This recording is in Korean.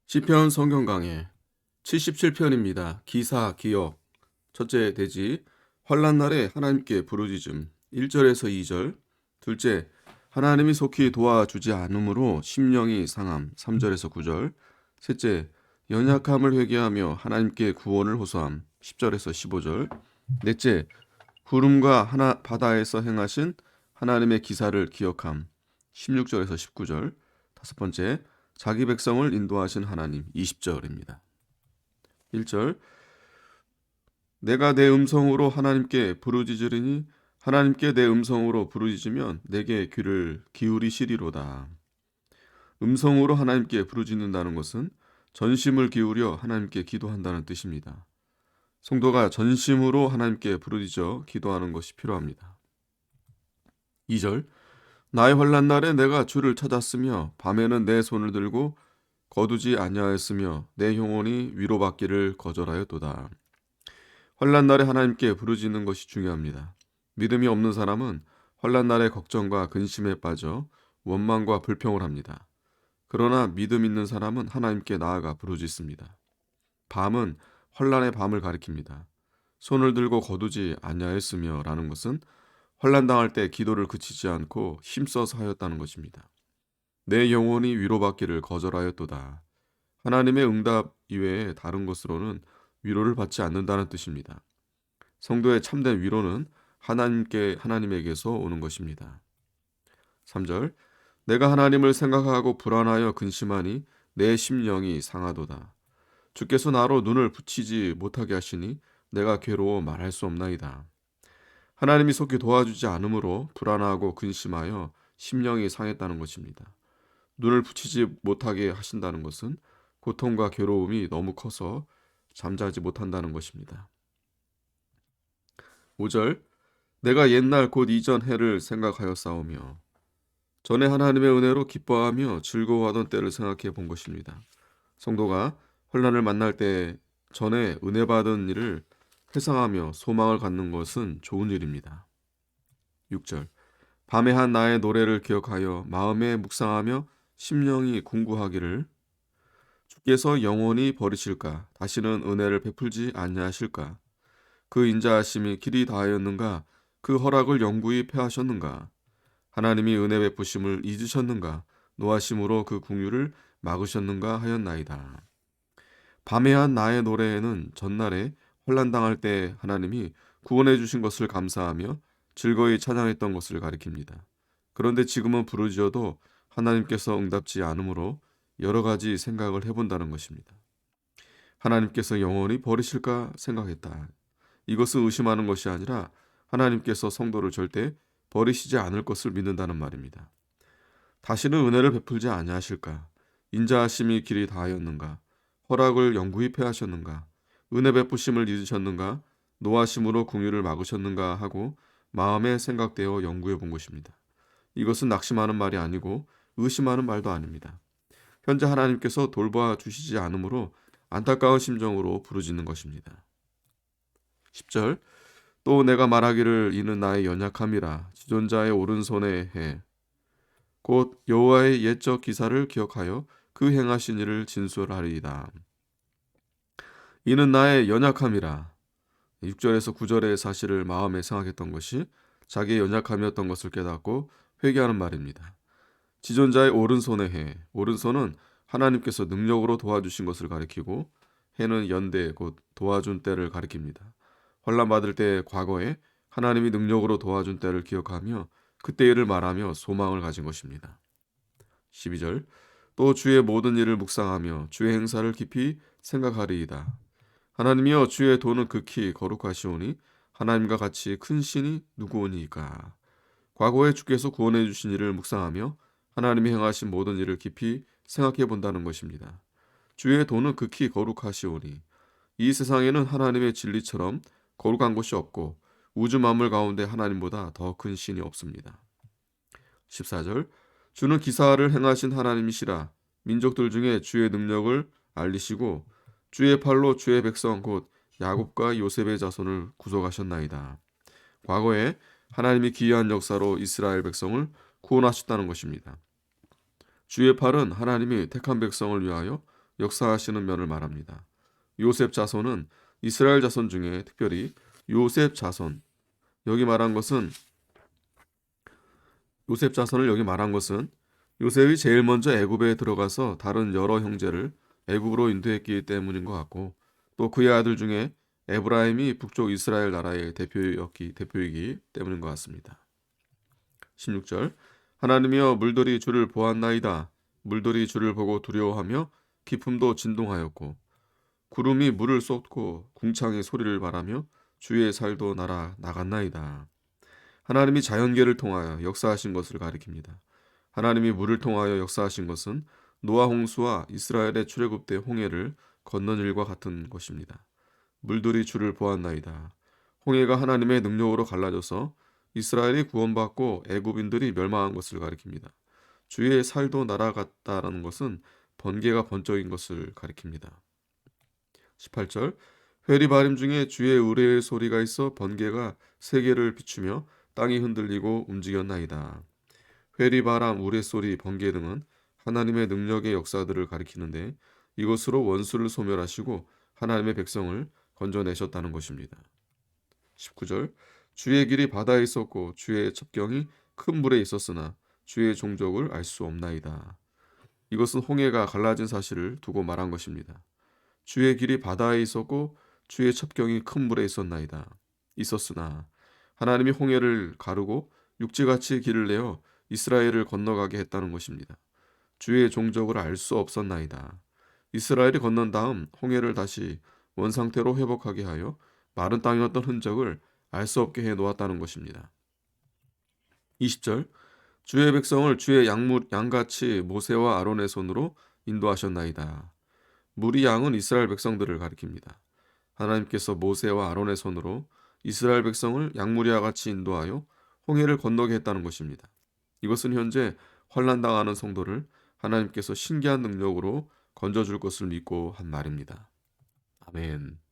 시편 성경 강해 77편입니다. 기사 기억 첫째 대지 환난 날에 하나님께 부르짖음 1절에서 2절. 둘째, 하나님이 속히 도와주지 않으므로 심령이 상함 3절에서 9절. 셋째, 연약함을 회개하며 하나님께 구원을 호소함 10절에서 15절. 넷째, 구름과 바다에서 행하신 하나님의 기사를 기억함 16절에서 19절. 다섯 번째, 자기 백성을 인도하신 하나님 20절입니다. 1절, 내가 내 음성으로 하나님께 부르짖으리니 하나님께 내 음성으로 부르짖으면 내게 귀를 기울이시리로다. 음성으로 하나님께 부르짖는다는 것은 전심을 기울여 하나님께 기도한다는 뜻입니다. 성도가 전심으로 하나님께 부르짖어 기도하는 것이 필요합니다. 2절, 나의 환난 날에 내가 주를 찾았으며 밤에는 내 손을 들고 거두지 아니하였으며 내 영혼이 위로받기를 거절하였도다. 환난 날에 하나님께 부르짖는 것이 중요합니다. 믿음이 없는 사람은 환난 날에 걱정과 근심에 빠져 원망과 불평을 합니다. 그러나 믿음 있는 사람은 하나님께 나아가 부르짖습니다. 밤은 환난의 밤을 가리킵니다. 손을 들고 거두지 아니하였으며 라는 것은 환난 당할 때 기도를 그치지 않고 힘써서 하였다는 것입니다. 내 영혼이 위로받기를 거절하였도다. 하나님의 응답 이외에 다른 것으로는 위로를 받지 않는다는 뜻입니다. 성도의 참된 위로는 하나님에게서 오는 것입니다. 3절, 내가 하나님을 생각하고 불안하여 근심하니 내 심령이 상하도다. 주께서 나로 눈을 붙이지 못하게 하시니 내가 괴로워 말할 수 없나이다. 하나님이 속히 도와주지 않으므로 불안하고 근심하여 심령이 상했다는 것입니다. 눈을 붙이지 못하게 하신다는 것은 고통과 괴로움이 너무 커서 잠자지 못한다는 것입니다. 5절, 내가 옛날 곧 이전 해를 생각하여 싸우며 전에 하나님의 은혜로 기뻐하며 즐거워하던 때를 생각해 본 것입니다. 성도가 환난을 만날 때 전에 은혜 받은 일을 회상하며 소망을 갖는 것은 좋은 일입니다. 6절, 밤에 한 나의 노래를 기억하여 마음에 묵상하며 심령이 궁구하기를 주께서 영원히 버리실까 다시는 은혜를 베풀지 아니하실까 그 인자하심이 길이 다하였는가 그 허락을 영구히 패하셨는가 하나님이 은혜 베푸심을 잊으셨는가 노하심으로 그 궁유를 막으셨는가 하였나이다. 밤에 한 나의 노래에는 전날에 환난 당할 때 하나님이 구원해 주신 것을 감사하며 즐거이 찬양했던 것을 가리킵니다. 그런데 지금은 부르짖어도 하나님께서 응답지 않으므로 여러 가지 생각을 해본다는 것입니다. 하나님께서 영원히 버리실까 생각했다. 이것은 의심하는 것이 아니라 하나님께서 성도를 절대 버리시지 않을 것을 믿는다는 말입니다. 다시는 은혜를 베풀지 아니하실까? 인자하심이 길이 다하였는가? 허락을 영구히 패하셨는가? 은혜 베푸심을 잊으셨는가? 노하심으로 궁유를 막으셨는가 하고 마음에 생각되어 연구해 본 것입니다. 이것은 낙심하는 말이 아니고 의심하는 말도 아닙니다. 현재 하나님께서 돌봐 주시지 않으므로 안타까운 심정으로 부르짖는 것입니다. 10절, 또 내가 말하기를 이는 나의 연약함이라 지존자의 오른손에 해 곧 여호와의 옛적 기사를 기억하여 그 행하신 일을 진술하리이다. 이는 나의 연약함이라. 6절에서 9절의 사실을 마음에 생각했던 것이 자기의 연약함이었던 것을 깨닫고 회개하는 말입니다. 지존자의 오른손에 해. 오른손은 하나님께서 능력으로 도와주신 것을 가리키고 해는 연대 곧 도와준 때를 가리킵니다. 환난 받을 때 과거에 하나님이 능력으로 도와준 때를 기억하며 그때 일을 말하며 소망을 가진 것입니다. 12절, 또 주의 모든 일을 묵상하며 주의 행사를 깊이 생각하리이다. 하나님이여 주의 도는 극히 거룩하시오니 하나님과 같이 큰 신이 누구오니까. 과거에 주께서 구원해 주신 일을 묵상하며 하나님이 행하신 모든 일을 깊이 생각해 본다는 것입니다. 주의 도는 극히 거룩하시오니 이 세상에는 하나님의 진리처럼 거룩한 곳이 없고 우주 만물 가운데 하나님보다 더 큰 신이 없습니다. 14절, 주는 기사를 행하신 하나님이시라 민족들 중에 주의 능력을 알리시고 주의 팔로 주의 백성 곧 야곱과 요셉의 자손을 구속하셨나이다. 과거에 하나님이 기이한 역사로 이스라엘 백성을 구원하셨다는 것입니다. 주의 팔은 하나님이 택한 백성을 위하여 역사하시는 면을 말합니다. 요셉 자손은 이스라엘 자손 중에 특별히 요셉 자손, 여기 말한 것은 요셉 자손을 여기 말한 것은 요셉이 제일 먼저 애굽에 들어가서 다른 여러 형제를 애굽으로 인도했기 때문인 것 같고, 또 그의 아들 중에 에브라임이 북쪽 이스라엘 나라의 대표이기 때문인 것 같습니다. 16절, 하나님이여 물들이 주를 보았나이다. 물들이 주를 보고 두려워하며 깊음도 진동하였고 구름이 물을 쏟고 궁창이 소리를 말하며 주의 살도 나갔나이다. 하나님이 자연계를 통하여 역사하신 것을 가리킵니다. 하나님이 물을 통하여 역사하신 것은 노아 홍수와 이스라엘의 출애굽 때 홍해를 건넌 일과 같은 것입니다. 물들이 주를 보았나이다. 홍해가 하나님의 능력으로 갈라져서 이스라엘이 구원받고 애굽인들이 멸망한 것을 가리킵니다. 주의 살도 날아갔다라는 것은 번개가 번쩍인 것을 가리킵니다. 18절, 회리바림 중에 주의 의뢰의 소리가 있어 번개가 세계를 비추며 땅이 흔들리고 움직였나이다. 회리바람, 우레소리, 번개 등은 하나님의 능력의 역사들을 가리키는데 이것으로 원수를 소멸하시고 하나님의 백성을 건져내셨다는 것입니다. 19절, 주의 길이 바다에 있었고 주의 첩경이 큰 물에 있었으나 주의 종족을 알 수 없나이다. 이것은 홍해가 갈라진 사실을 두고 말한 것입니다. 주의 길이 바다에 있었고 주의 첩경이 큰 물에 있었으나 하나님이 홍해를 가르고 육지같이 길을 내어 이스라엘을 건너가게 했다는 것입니다. 주의 종족을 알 수 없었나이다. 이스라엘이 건넌 다음 홍해를 다시 원상태로 회복하게 하여 마른 땅이었던 흔적을 알 수 없게 해 놓았다는 것입니다. 20절, 주의 백성을 주의 양같이 모세와 아론의 손으로 인도하셨나이다. 물이 양은 이스라엘 백성들을 가리킵니다. 하나님께서 모세와 아론의 손으로 이스라엘 백성을 양무리와 같이 인도하여 홍해를 건너게 했다는 것입니다. 이것은 현재 환난당하는 성도를 하나님께서 신기한 능력으로 건져줄 것을 믿고 한 말입니다. 아멘.